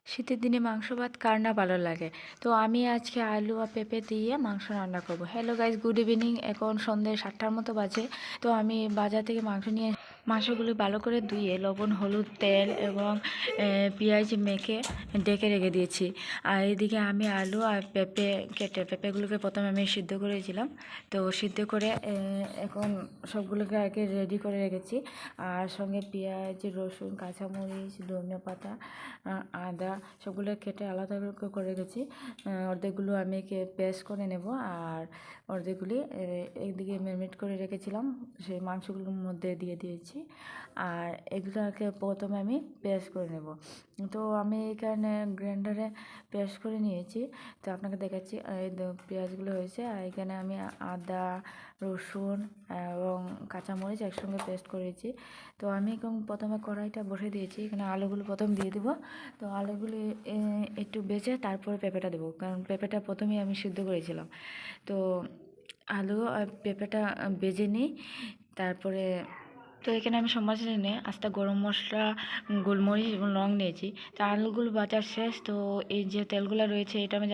শীতের দিনে মাংস ভাত কার না ভালো লাগে। তো আমি আজকে আলু আর পেঁপে দিয়ে মাংস রান্না করব। Hello guys, good evening. এখন সন্ধ্যে 7টার মতো বাজে। তো আমি বাজার থেকে মাংস নিয়ে মাংসগুলি ভালো করে ধুয়ে লবণ, হলুদ, তেল এবং পেঁয়াজ মেখে ডেকে রেখে দিয়েছি। আর এদিকে আমি আলু আর পেঁপে কেটে পেঁপেগুলোকে প্রথমে আমি সিদ্ধ করেছিলাম। তো সিদ্ধ করে এখন সবগুলোকে আগে রেডি করে রেখেছি। আর সঙ্গে পেঁয়াজ, রসুন, কাঁচামরিচ, ধনিয়া পাতা, আদা সবগুলো কেটে আলাদা করে রেখেছি। অর্ধেকগুলো আমি পেস্ট করে নেব, আর অর্ধেকগুলি একদিকে ম্যারিনেট করে রেখেছিলাম সেই মাংসগুলোর মধ্যে দিয়ে দিয়েছি। আর এগুলোকে প্রথমে আমি পেস্ট করে নেব। তো আমি এখানে গ্রাইন্ডারে পেস্ট করে নিয়েছি। তো আপনাকে দেখাচ্ছি এই পেঁয়াজগুলো হয়েছে। আর এখানে আমি আদা, রসুন এবং কাঁচামরিচ একসঙ্গে পেস্ট করেছি। তো আমি প্রথমে কড়াইটা বসে দিয়েছি। এখানে আলুগুলো প্রথম দিয়ে দেবো। তো আলুগুলি একটু বেজে তারপরে পেঁপেটা দেবো, কারণ পেঁপেটা প্রথমেই আমি সিদ্ধ করেছিলাম। তো আলু আর পেঁপেটা বেজে নিই। তারপরে তো এখানে আমি সব মশলা নিয়ে আস্তে গরম মশলা, গোলমরিচ এবং লং নিয়েছি। তো আলুগুলো বাজার শেষ। তো এই যে তেলগুলো রয়েছে এটা আমি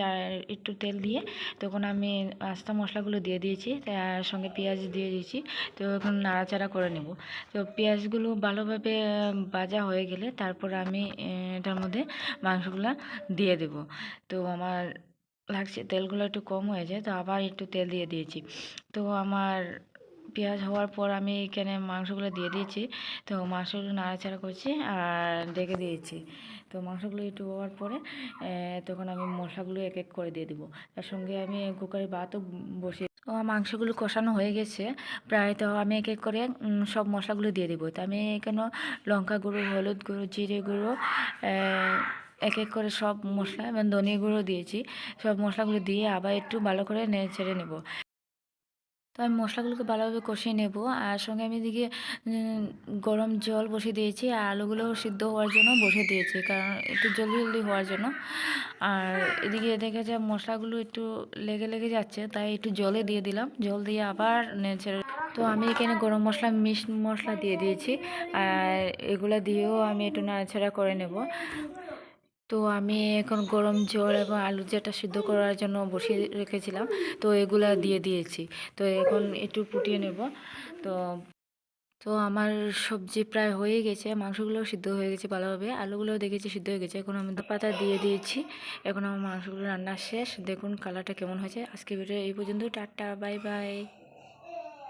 একটু তেল দিয়ে তখন আমি আস্তা মশলাগুলো দিয়ে দিয়েছি, তার সঙ্গে পেঁয়াজ দিয়ে দিয়েছি। তো এখন নাড়াচাড়া করে নেব। তো পেঁয়াজগুলো ভালোভাবে ভাজা হয়ে গেলে তারপর আমি এটার মধ্যে মাংসগুলো দিয়ে দেব। তো আমার লাগছে তেলগুলো একটু কম হয়ে যায়, তো আবার একটু তেল দিয়ে দিয়েছি। তো আমার পেঁয়াজ হওয়ার পর আমি এখানে মাংসগুলো দিয়ে দিয়েছি। তো মাংসগুলো নাড়াচাড়া করছি আর ঢেকে দিয়েছি। তো মাংসগুলো একটু হওয়ার পরে তখন আমি মশলাগুলো এক এক করে দিয়ে দেবো। তার সঙ্গে আমি কুকারে ভাতও বসিয়ে মাংসগুলো কষানো হয়ে গেছে প্রায়। তো আমি এক এক করে সব মশলাগুলো দিয়ে দেবো। তো আমি এখানে লঙ্কা গুঁড়ো, হলুদ গুঁড়ো, জিরে গুঁড়ো, এক এক করে সব মশলা এবং ধনিয়া গুঁড়ো দিয়েছি। সব মশলাগুলো দিয়ে আবার একটু ভালো করে নেড়ে ছেড়ে নেব। তো আমি মশলাগুলোকে ভালোভাবে কষিয়ে নেব। আর সঙ্গে আমি এদিকে গরম জল বসিয়ে দিয়েছি, আর আলুগুলো সিদ্ধ হওয়ার জন্য বসিয়ে দিয়েছি, কারণ একটু জলদি জলদি হওয়ার জন্য। আর এদিকে দেখা যায় মশলাগুলো একটু লেগে লেগে যাচ্ছে, তাই একটু জলে দিয়ে দিলাম। জল দিয়ে আবার নেড়ে। তো আমি এখানে গরম মশলা, মিট মশলা দিয়ে দিয়েছি। আর এগুলা দিয়েও আমি একটু নাড়াচাড়া করে নেব। তো আমি এখন গরম জল এবং আলু যেটা সিদ্ধ করার জন্য বসিয়ে রেখেছিলাম, তো এগুলা দিয়ে দিয়েছি। তো এখন একটু ফুটিয়ে নেব। তো তো আমার সবজি প্রায় হয়ে গেছে, মাংসগুলোও সিদ্ধ হয়ে গেছে ভালোভাবে, আলুগুলোও দেখেছি সিদ্ধ হয়ে গেছে। এখন আমি পাতা দিয়ে দিয়েছি। এখন আমার মাংসগুলো রান্না শেষ। দেখুন কালারটা কেমন হয়েছে। আজকে ভিডিও এই পর্যন্ত। Tata, bye bye.